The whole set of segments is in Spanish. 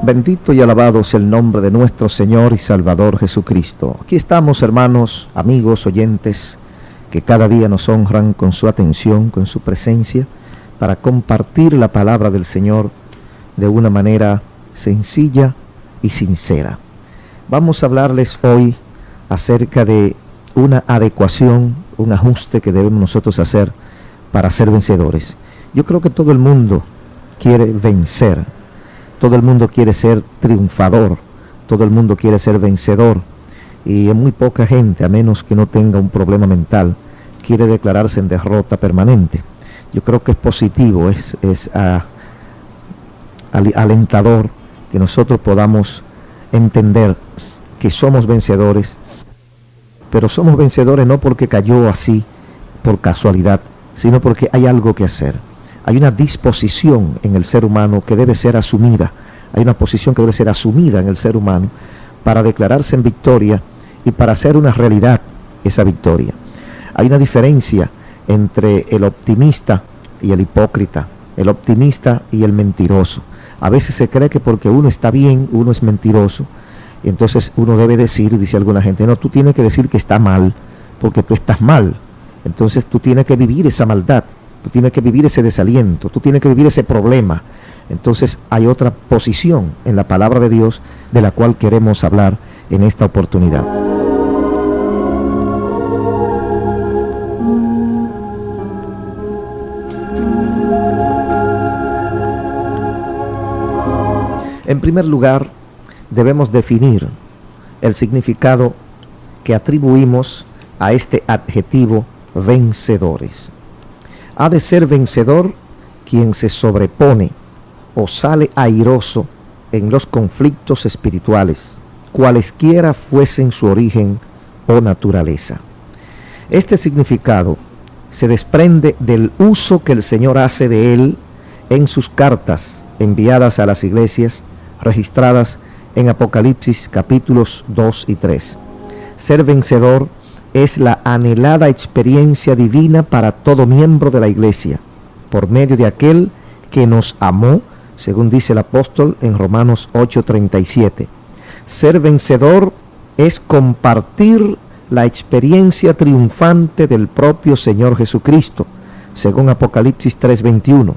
Bendito y alabado sea el nombre de nuestro Señor y Salvador Jesucristo. Aquí estamos, hermanos, amigos, oyentes, que cada día nos honran con su atención, con su presencia, para compartir la palabra del Señor de una manera sencilla y sincera. Vamos a hablarles hoy acerca de una adecuación, un ajuste que debemos nosotros hacer para ser vencedores. Yo creo que todo el mundo quiere vencer. Todo el mundo quiere ser triunfador, todo el mundo quiere ser vencedor, y muy poca gente, a menos que no tenga un problema mental, quiere declararse en derrota permanente. Yo creo que es positivo, es alentador que nosotros podamos entender que somos vencedores, pero somos vencedores no porque cayó así por casualidad, sino porque hay algo que hacer. Hay una disposición en el ser humano que debe ser asumida. Hay una posición que debe ser asumida en el ser humano para declararse en victoria y para hacer una realidad esa victoria. Hay una diferencia entre el optimista y el hipócrita, el optimista y el mentiroso. A veces se cree que porque uno está bien, uno es mentiroso, y entonces uno debe decir, dice alguna gente, no, tú tienes que decir que está mal, porque tú estás mal. Entonces tú tienes que vivir esa maldad. Tú tienes que vivir ese desaliento, tú tienes que vivir ese problema. Entonces hay otra posición en la palabra de Dios de la cual queremos hablar en esta oportunidad. En primer lugar, debemos definir el significado que atribuimos a este adjetivo vencedores. Ha de ser vencedor quien se sobrepone o sale airoso en los conflictos espirituales, cualesquiera fuesen su origen o naturaleza. Este significado se desprende del uso que el Señor hace de él en sus cartas enviadas a las iglesias, registradas en Apocalipsis capítulos 2 y 3. Ser vencedor es la anhelada experiencia divina para todo miembro de la iglesia, por medio de aquel que nos amó, según dice el apóstol en Romanos 8:37. Ser vencedor es compartir la experiencia triunfante del propio Señor Jesucristo, según Apocalipsis 3:21.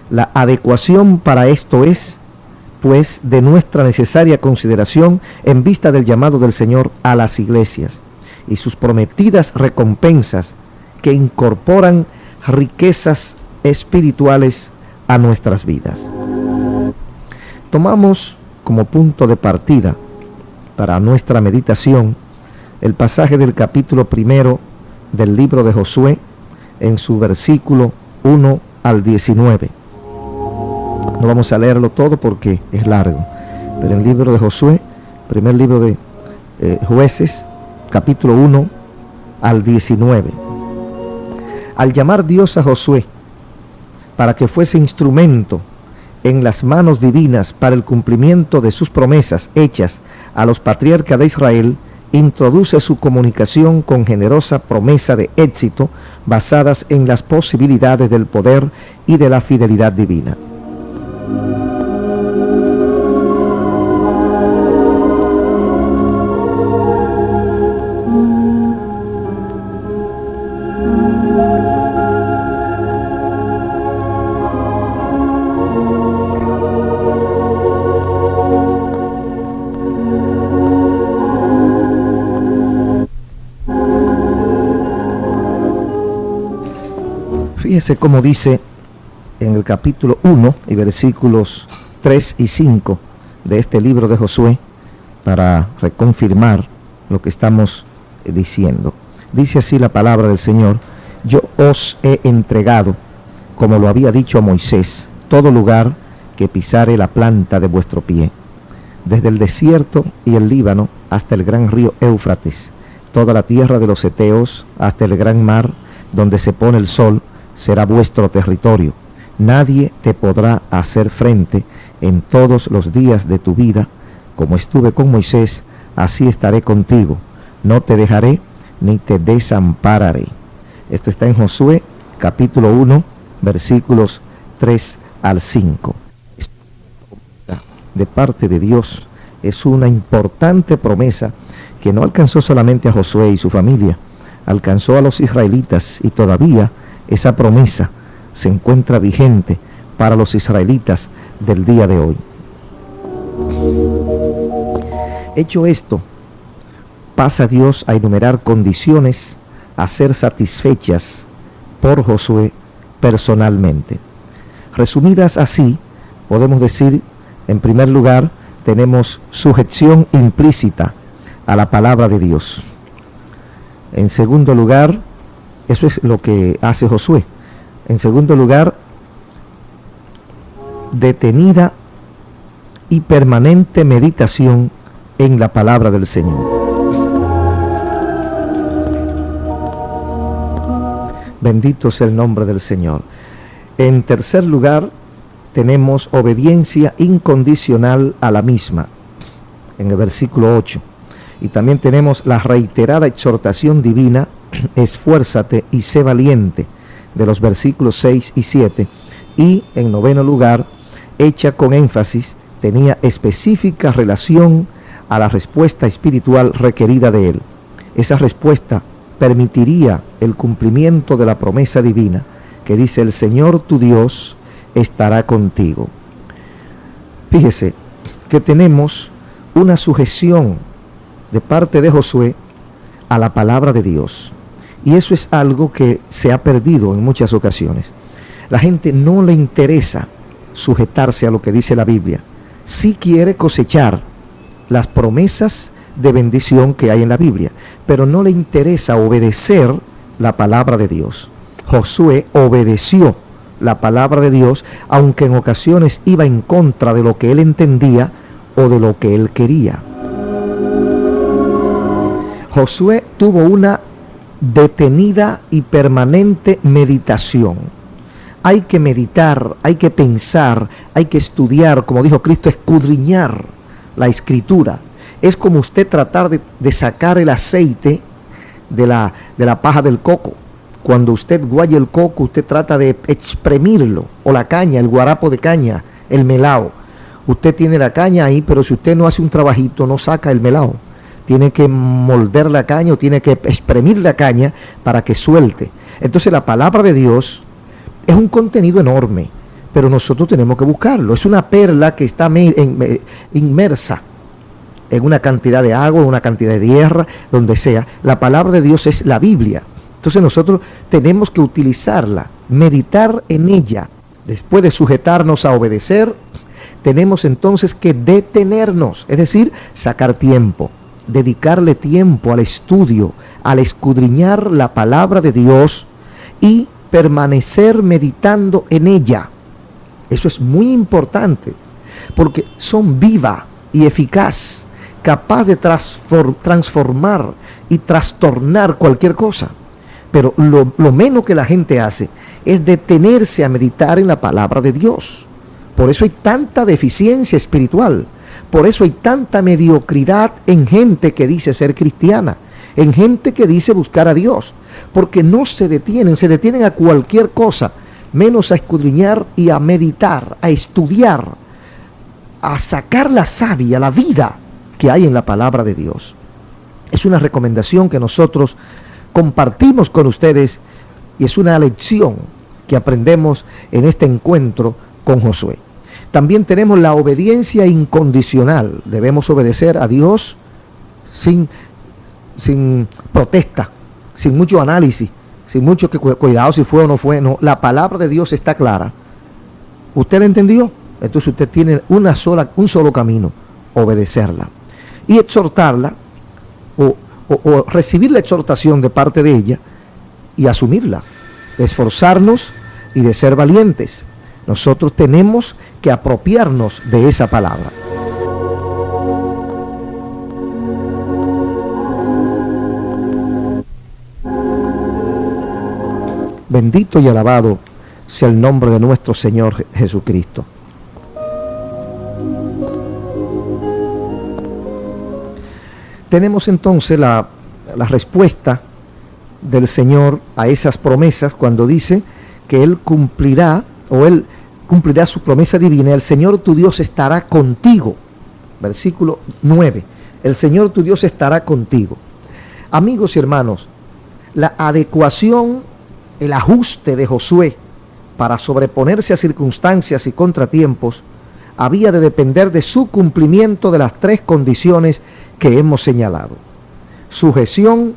La adecuación para esto es, pues, de nuestra necesaria consideración en vista del llamado del Señor a las iglesias y sus prometidas recompensas que incorporan riquezas espirituales a nuestras vidas. Tomamos como punto de partida para nuestra meditación el pasaje del capítulo 1 del libro de Josué en su versículo 1 al 19. No vamos a leerlo todo porque es largo, pero el libro de Josué, primer libro de Jueces, capítulo 1 al 19. Al llamar Dios a Josué para que fuese instrumento en las manos divinas para el cumplimiento de sus promesas hechas a los patriarcas de Israel, introduce su comunicación con generosa promesa de éxito basadas en las posibilidades del poder y de la fidelidad divina. Fíjese cómo dice en el capítulo 1 y versículos 3 y 5 de este libro de Josué, para reconfirmar lo que estamos diciendo. Dice así la palabra del Señor: yo os he entregado, como lo había dicho a Moisés, todo lugar que pisare la planta de vuestro pie, desde el desierto y el Líbano hasta el gran río Éufrates, toda la tierra de los heteos hasta el gran mar, donde se pone el sol, será vuestro territorio. Nadie te podrá hacer frente en todos los días de tu vida. Como estuve con Moisés, así estaré contigo. No te dejaré ni te desampararé. Esto está en Josué, capítulo 1, versículos 3 al 5. de parte de Dios. Es una importante promesa que no alcanzó solamente a Josué y su familia, alcanzó a los israelitas, y todavía esa promesa se encuentra vigente para los israelitas del día de hoy. Hecho esto, pasa Dios a enumerar condiciones a ser satisfechas por Josué personalmente. Resumidas así, podemos decir, en primer lugar, tenemos sujeción implícita a la palabra de Dios. En segundo lugar, eso es lo que hace Josué. En segundo lugar, detenida y permanente meditación en la palabra del Señor. Bendito sea el nombre del Señor. En tercer lugar, tenemos obediencia incondicional a la misma, en el versículo 8. Y también tenemos la reiterada exhortación divina, esfuérzate y sé valiente, de los versículos 6 y 7. Y en noveno lugar, hecha con énfasis, tenía específica relación a la respuesta espiritual requerida de él. Esa respuesta permitiría el cumplimiento de la promesa divina que dice: el Señor tu Dios estará contigo. Fíjese que tenemos una sujeción de parte de Josué a la palabra de Dios, y eso es algo que se ha perdido en muchas ocasiones. La gente no le interesa sujetarse a lo que dice la Biblia, sí quiere cosechar las promesas de bendición que hay en la Biblia, pero no le interesa obedecer la palabra de Dios. Josué obedeció la palabra de Dios, aunque en ocasiones iba en contra de lo que él entendía o de lo que él quería. Josué tuvo una detenida y permanente meditación. Hay que meditar, hay que pensar, hay que estudiar, como dijo Cristo, escudriñar la Escritura. Es como usted tratar de sacar el aceite de la paja del coco. Cuando usted guaya el coco, usted trata de exprimirlo, o la caña, el guarapo de caña, el melao. Usted tiene la caña ahí, pero si usted no hace un trabajito, no saca el melao. Tiene que moldear la caña o tiene que exprimir la caña para que suelte. Entonces la palabra de Dios es un contenido enorme, pero nosotros tenemos que buscarlo. Es una perla que está inmersa en una cantidad de agua, en una cantidad de tierra, donde sea. La palabra de Dios es la Biblia. Entonces nosotros tenemos que utilizarla, meditar en ella. Después de sujetarnos a obedecer, tenemos entonces que detenernos, es decir, sacar tiempo, dedicarle tiempo al estudio, al escudriñar la palabra de Dios y permanecer meditando en ella. Eso es muy importante, porque son viva y eficaz, capaz de transformar y trastornar cualquier cosa. Pero lo menos que la gente hace es detenerse a meditar en la palabra de Dios. Por eso hay tanta deficiencia espiritual. Por eso hay tanta mediocridad en gente que dice ser cristiana, en gente que dice buscar a Dios. Porque no se detienen a cualquier cosa, menos a escudriñar y a meditar, a estudiar, a sacar la savia, la vida que hay en la palabra de Dios. Es una recomendación que nosotros compartimos con ustedes y es una lección que aprendemos en este encuentro con Josué. También tenemos la obediencia incondicional. Debemos obedecer a Dios sin protesta, sin mucho análisis, sin mucho cuidado si fue o no fue. No, la palabra de Dios está clara. ¿Usted la entendió? Entonces usted tiene un solo camino: obedecerla y exhortarla, o recibir la exhortación de parte de ella y asumirla, de esforzarnos y de ser valientes. Nosotros tenemos que apropiarnos de esa palabra. Bendito y alabado sea el nombre de nuestro Señor Jesucristo. Tenemos entonces la respuesta del Señor a esas promesas cuando dice que Él cumplirá, o Él cumplirá su promesa divina, el Señor tu Dios estará contigo. Versículo 9, el Señor tu Dios estará contigo. Amigos y hermanos, la adecuación, el ajuste de Josué para sobreponerse a circunstancias y contratiempos había de depender de su cumplimiento de las tres condiciones que hemos señalado: sujeción,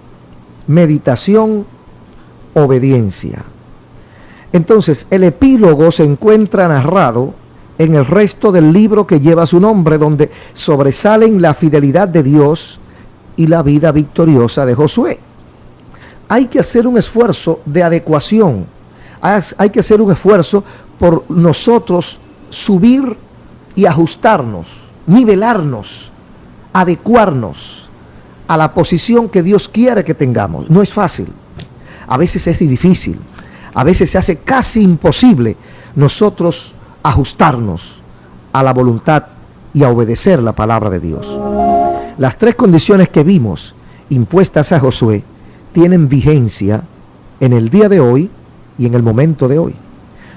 meditación, obediencia. Entonces, el epílogo se encuentra narrado en el resto del libro que lleva su nombre, donde sobresalen la fidelidad de Dios y la vida victoriosa de Josué. Hay que hacer un esfuerzo de adecuación, hay que hacer un esfuerzo por nosotros subir y ajustarnos, nivelarnos, adecuarnos a la posición que Dios quiere que tengamos. No es fácil, a veces es difícil, a veces se hace casi imposible nosotros ajustarnos a la voluntad y a obedecer la palabra de Dios. Las tres condiciones que vimos impuestas a Josué tienen vigencia en el día de hoy y en el momento de hoy.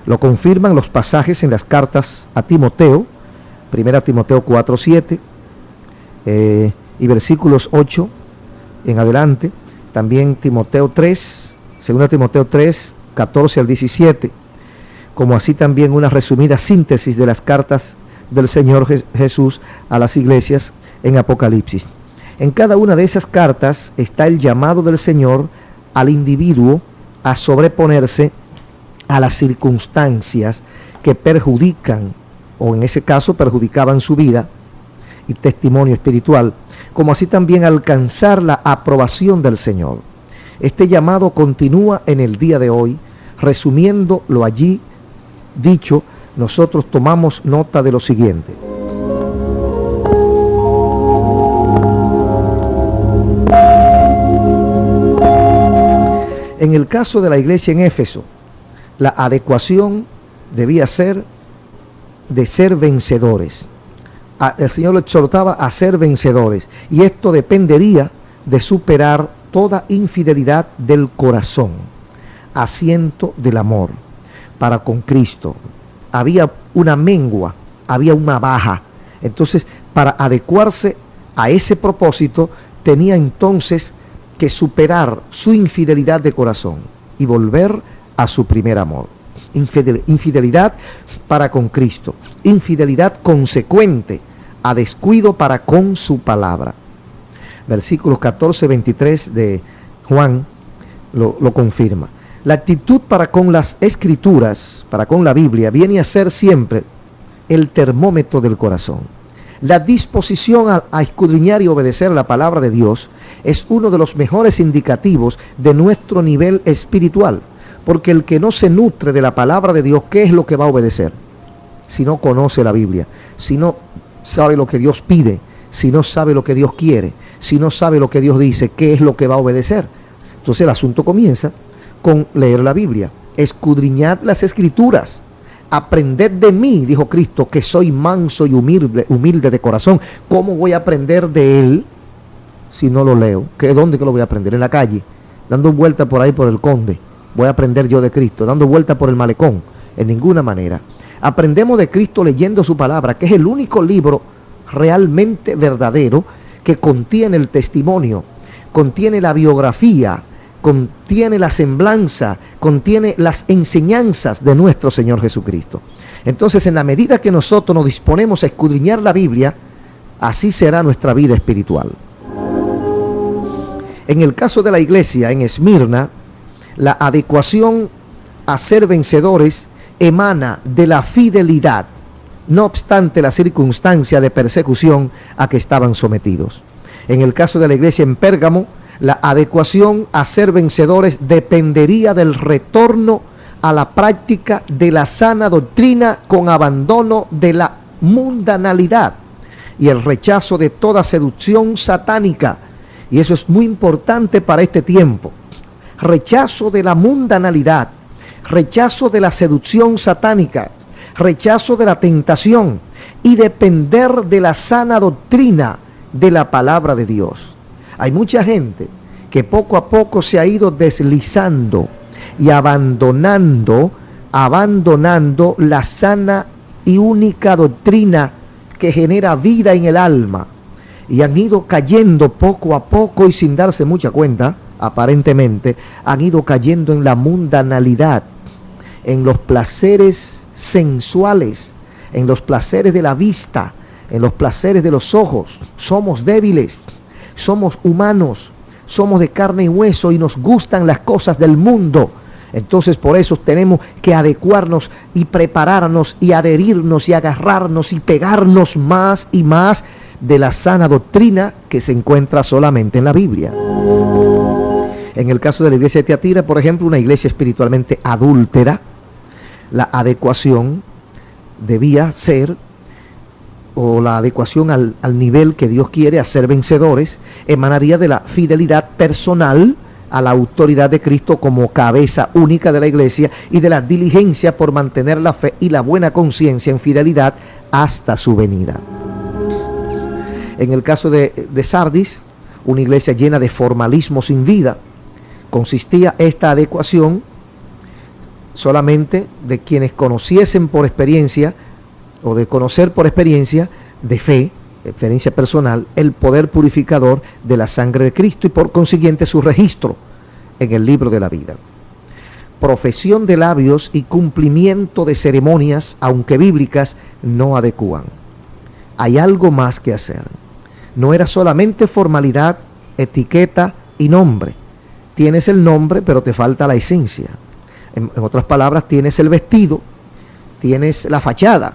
Lo confirman los pasajes en las cartas a Timoteo, 1 Timoteo 4:7 y versículos 8 en adelante. También Timoteo 3, 2 Timoteo 3, 14 al 17, como así también una resumida síntesis de las cartas del Señor Jesús a las iglesias en Apocalipsis. En cada una de esas cartas está el llamado del Señor al individuo a sobreponerse a las circunstancias que perjudican, o en ese caso perjudicaban su vida y testimonio espiritual, como así también alcanzar la aprobación del Señor. Este llamado continúa en el día de hoy. Resumiendo lo allí dicho, nosotros tomamos nota de lo siguiente. En el caso de la iglesia en Éfeso, la adecuación debía ser de ser vencedores. El Señor lo exhortaba a ser vencedores, y esto dependería de superar toda infidelidad del corazón, asiento del amor para con Cristo. Había una mengua, había una baja. Entonces, para adecuarse a ese propósito, tenía entonces que superar su infidelidad de corazón y volver a su primer amor. Infidelidad para con Cristo, infidelidad consecuente a descuido para con su palabra. Versículos 14, 23 de Juan lo confirma. La actitud para con las escrituras, para con la Biblia, viene a ser siempre el termómetro del corazón. La disposición a escudriñar y obedecer la palabra de Dios es uno de los mejores indicativos de nuestro nivel espiritual, porque el que no se nutre de la palabra de Dios, ¿qué es lo que va a obedecer? Si no conoce la Biblia, si no sabe lo que Dios pide, si no sabe lo que Dios quiere, si no sabe lo que Dios dice, ¿qué es lo que va a obedecer? Entonces el asunto comienza con leer la Biblia. Escudriñad las escrituras, aprended de mí, dijo Cristo, que soy manso y humilde de corazón. ¿Cómo voy a aprender de Él si no lo leo? ¿Dónde que lo voy a aprender? En la calle, dando vuelta por ahí por el Conde. Voy a aprender yo de Cristo, dando vuelta por el malecón. En ninguna manera. Aprendemos de Cristo leyendo su palabra, que es el único libro realmente verdadero que contiene el testimonio, contiene la biografía, contiene la semblanza, contiene las enseñanzas de nuestro Señor Jesucristo. Entonces, en la medida que nosotros nos disponemos a escudriñar la Biblia, así será nuestra vida espiritual. En el caso de la iglesia en Esmirna, la adecuación a ser vencedores emana de la fidelidad, no obstante la circunstancia de persecución a que estaban sometidos. En el caso de la iglesia en Pérgamo, la adecuación a ser vencedores dependería del retorno a la práctica de la sana doctrina con abandono de la mundanalidad y el rechazo de toda seducción satánica. Y eso es muy importante para este tiempo. Rechazo de la mundanalidad, rechazo de la seducción satánica, rechazo de la tentación y depender de la sana doctrina de la palabra de Dios. Hay mucha gente que poco a poco se ha ido deslizando y abandonando abandonando la sana y única doctrina que genera vida en el alma, y han ido cayendo poco a poco y sin darse mucha cuenta, aparentemente, han ido cayendo en la mundanalidad, en los placeres sensuales, en los placeres de la vista, en los placeres de los ojos. Somos débiles, somos humanos, somos de carne y hueso y nos gustan las cosas del mundo. Entonces por eso tenemos que adecuarnos y prepararnos y adherirnos y agarrarnos y pegarnos más y más de la sana doctrina que se encuentra solamente en la Biblia. En el caso de la iglesia de Tiatira, por ejemplo, una iglesia espiritualmente adúltera, la adecuación debía ser, o la adecuación al nivel que Dios quiere a ser vencedores, emanaría de la fidelidad personal a la autoridad de Cristo como cabeza única de la iglesia y de la diligencia por mantener la fe y la buena conciencia en fidelidad hasta su venida. En el caso de Sardis, una iglesia llena de formalismo sin vida, consistía esta adecuación solamente de quienes conociesen por experiencia, o de conocer por experiencia de fe, experiencia personal, el poder purificador de la sangre de Cristo y por consiguiente su registro en el libro de la vida. Profesión de labios y cumplimiento de ceremonias, aunque bíblicas, no adecúan. Hay algo más que hacer. No era solamente formalidad, etiqueta y nombre. Tienes el nombre, pero te falta la esencia. En otras palabras, tienes el vestido, tienes la fachada,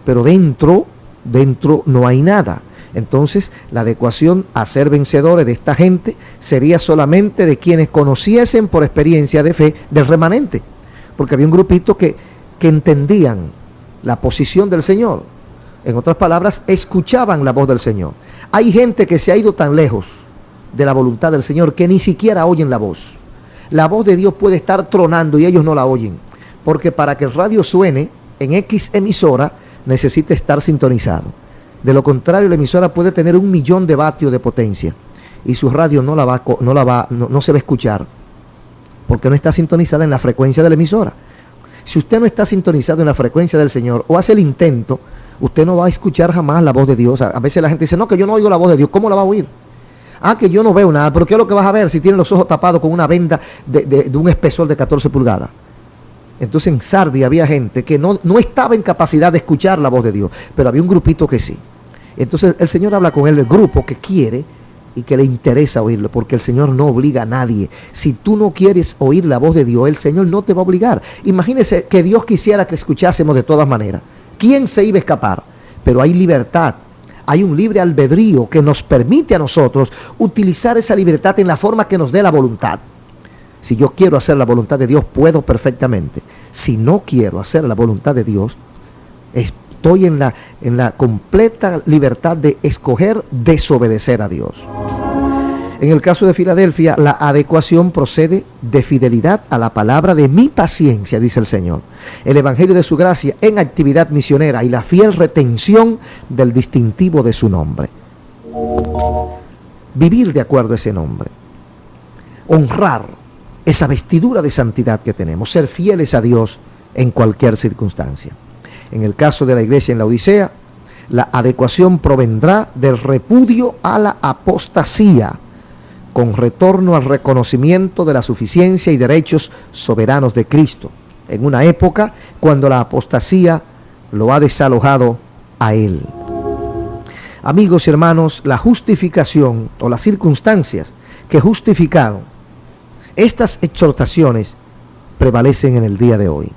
pero dentro no hay nada. Entonces, la adecuación a ser vencedores de esta gente sería solamente de quienes conociesen por experiencia de fe del remanente, porque había un grupito que entendían la posición del Señor. En otras palabras, escuchaban la voz del Señor. Hay gente que se ha ido tan lejos de la voluntad del Señor que ni siquiera oyen la voz. La voz de Dios puede estar tronando y ellos no la oyen, porque para que el radio suene en X emisora necesita estar sintonizado. De lo contrario, la emisora puede tener 1 millón de vatios de potencia y su radio no se va a escuchar porque no está sintonizada en la frecuencia de la emisora. Si usted no está sintonizado en la frecuencia del Señor o hace el intento, usted no va a escuchar jamás la voz de Dios. A veces la gente dice, no, que yo no oigo la voz de Dios. ¿Cómo la va a oír? Ah, que yo no veo nada. ¿Pero qué es lo que vas a ver si tienes los ojos tapados con una venda de un espesor de 14 pulgadas? Entonces en Sardi había gente que no estaba en capacidad de escuchar la voz de Dios, pero había un grupito que sí. Entonces el Señor habla con él, el grupo que quiere y que le interesa oírlo, porque el Señor no obliga a nadie. Si tú no quieres oír la voz de Dios, el Señor no te va a obligar. Imagínese que Dios quisiera que escuchásemos de todas maneras. ¿Quién se iba a escapar? Pero hay libertad. Hay un libre albedrío que nos permite a nosotros utilizar esa libertad en la forma que nos dé la voluntad. Si yo quiero hacer la voluntad de Dios, puedo perfectamente. Si no quiero hacer la voluntad de Dios, estoy en la completa libertad de escoger desobedecer a Dios. En el caso de Filadelfia, la adecuación procede de fidelidad a la palabra de mi paciencia, dice el Señor, el evangelio de su gracia en actividad misionera y la fiel retención del distintivo de su nombre. Vivir de acuerdo a ese nombre, honrar esa vestidura de santidad que tenemos, ser fieles a Dios en cualquier circunstancia. En el caso de la iglesia en la Odisea, la adecuación provendrá del repudio a la apostasía, con retorno al reconocimiento de la suficiencia y derechos soberanos de Cristo, en una época cuando la apostasía lo ha desalojado a Él. Amigos y hermanos, la justificación o las circunstancias que justificaron estas exhortaciones prevalecen en el día de hoy,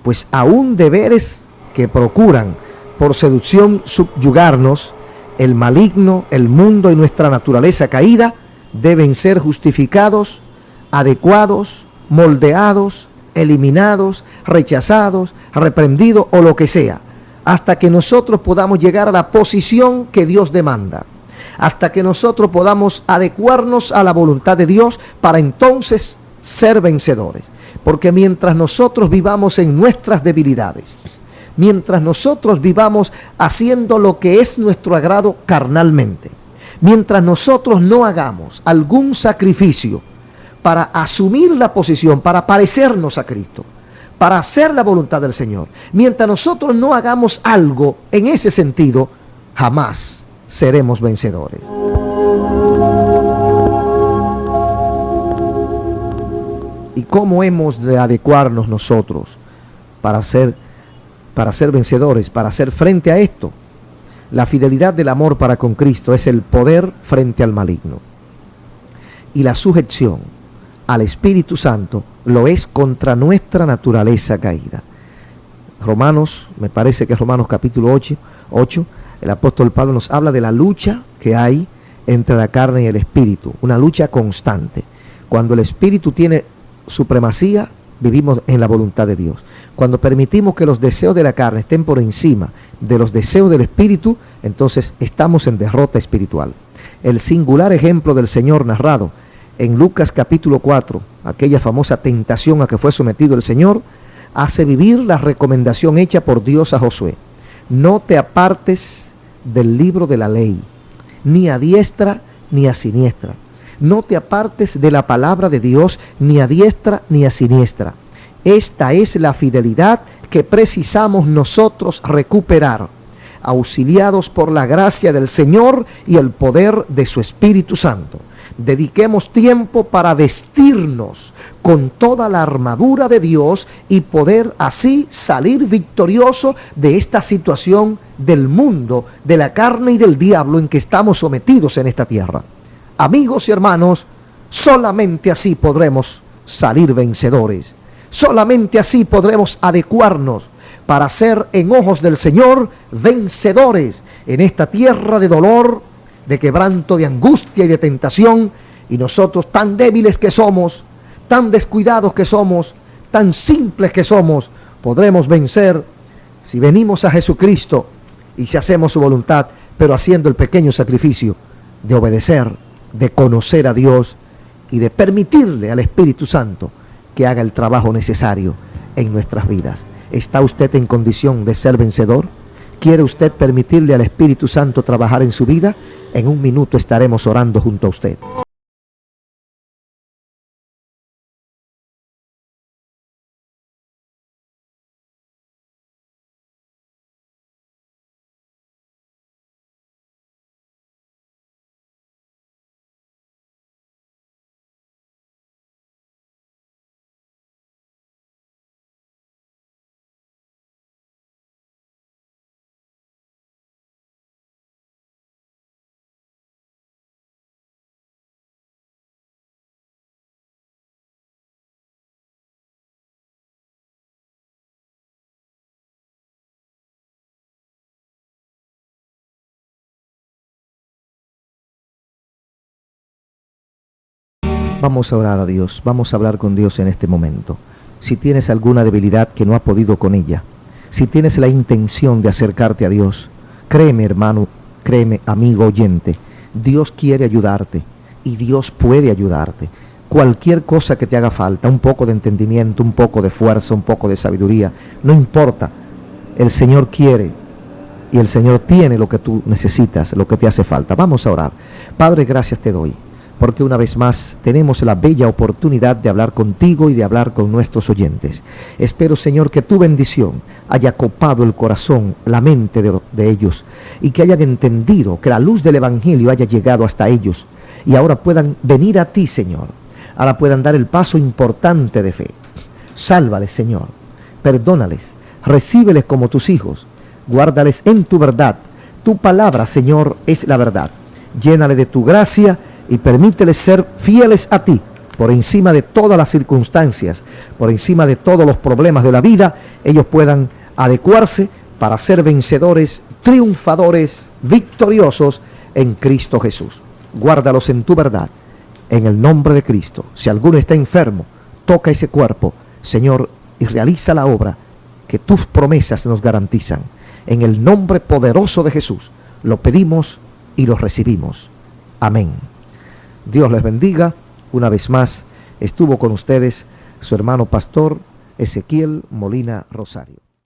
pues aún deberes que procuran por seducción subyugarnos, el maligno, el mundo y nuestra naturaleza caída deben ser justificados, adecuados, moldeados, eliminados, rechazados, reprendidos o lo que sea, hasta que nosotros podamos llegar a la posición que Dios demanda, hasta que nosotros podamos adecuarnos a la voluntad de Dios para entonces ser vencedores. Porque mientras nosotros vivamos en nuestras debilidades, mientras nosotros vivamos haciendo lo que es nuestro agrado carnalmente, mientras nosotros no hagamos algún sacrificio para asumir la posición, para parecernos a Cristo, para hacer la voluntad del Señor. Mientras nosotros no hagamos algo en ese sentido, jamás seremos vencedores. ¿Y cómo hemos de adecuarnos nosotros para ser vencedores, para hacer frente a esto? La fidelidad del amor para con Cristo es el poder frente al maligno. Y la sujeción al Espíritu Santo lo es contra nuestra naturaleza caída. Romanos, me parece que es Romanos capítulo 8, el apóstol Pablo nos habla de la lucha que hay entre la carne y el Espíritu, una lucha constante. Cuando el Espíritu tiene supremacía, vivimos en la voluntad de Dios. Cuando permitimos que los deseos de la carne estén por encima de los deseos del Espíritu, entonces estamos en derrota espiritual. El singular ejemplo del Señor narrado en Lucas capítulo 4, aquella famosa tentación a que fue sometido el Señor, hace vivir la recomendación hecha por Dios a Josué. No te apartes del libro de la ley, ni a diestra ni a siniestra. No te apartes de la palabra de Dios, ni a diestra ni a siniestra. Esta es la fidelidad que precisamos nosotros recuperar, auxiliados por la gracia del Señor y el poder de su Espíritu Santo. Dediquemos tiempo para vestirnos con toda la armadura de Dios y poder así salir victorioso de esta situación del mundo, de la carne y del diablo en que estamos sometidos en esta tierra. Amigos y hermanos, solamente así podremos salir vencedores. Solamente así podremos adecuarnos para ser en ojos del Señor vencedores en esta tierra de dolor, de quebranto, de angustia y de tentación. Y nosotros, tan débiles que somos, tan descuidados que somos, tan simples que somos, podremos vencer si venimos a Jesucristo y si hacemos su voluntad, pero haciendo el pequeño sacrificio de obedecer, de conocer a Dios y de permitirle al Espíritu Santo que haga el trabajo necesario en nuestras vidas. ¿Está usted en condición de ser vencedor? ¿Quiere usted permitirle al Espíritu Santo trabajar en su vida? En un minuto estaremos orando junto a usted. Vamos a orar a Dios, vamos a hablar con Dios en este momento. Si tienes alguna debilidad que no has podido con ella, si tienes la intención de acercarte a Dios, créeme hermano, créeme amigo oyente, Dios quiere ayudarte y Dios puede ayudarte. Cualquier cosa que te haga falta, un poco de entendimiento, un poco de fuerza, un poco de sabiduría, no importa, el Señor quiere y el Señor tiene lo que tú necesitas, lo que te hace falta. Vamos a orar. Padre, gracias te doy, porque una vez más tenemos la bella oportunidad de hablar contigo y de hablar con nuestros oyentes. Espero, Señor, que tu bendición haya copado el corazón, la mente de ellos, y que hayan entendido, que la luz del Evangelio haya llegado hasta ellos, y ahora puedan venir a ti, Señor. Ahora puedan dar el paso importante de fe. Sálvales, Señor. Perdónales. Recíbeles como tus hijos. Guárdales en tu verdad. Tu palabra, Señor, es la verdad. Llénale de tu gracia y permíteles ser fieles a ti, por encima de todas las circunstancias, por encima de todos los problemas de la vida. Ellos puedan adecuarse para ser vencedores, triunfadores, victoriosos en Cristo Jesús. Guárdalos en tu verdad, en el nombre de Cristo. Si alguno está enfermo, toca ese cuerpo, Señor, y realiza la obra que tus promesas nos garantizan. En el nombre poderoso de Jesús lo pedimos y lo recibimos. Amén. Dios les bendiga. Una vez más estuvo con ustedes su hermano pastor Ezequiel Molina Rosario.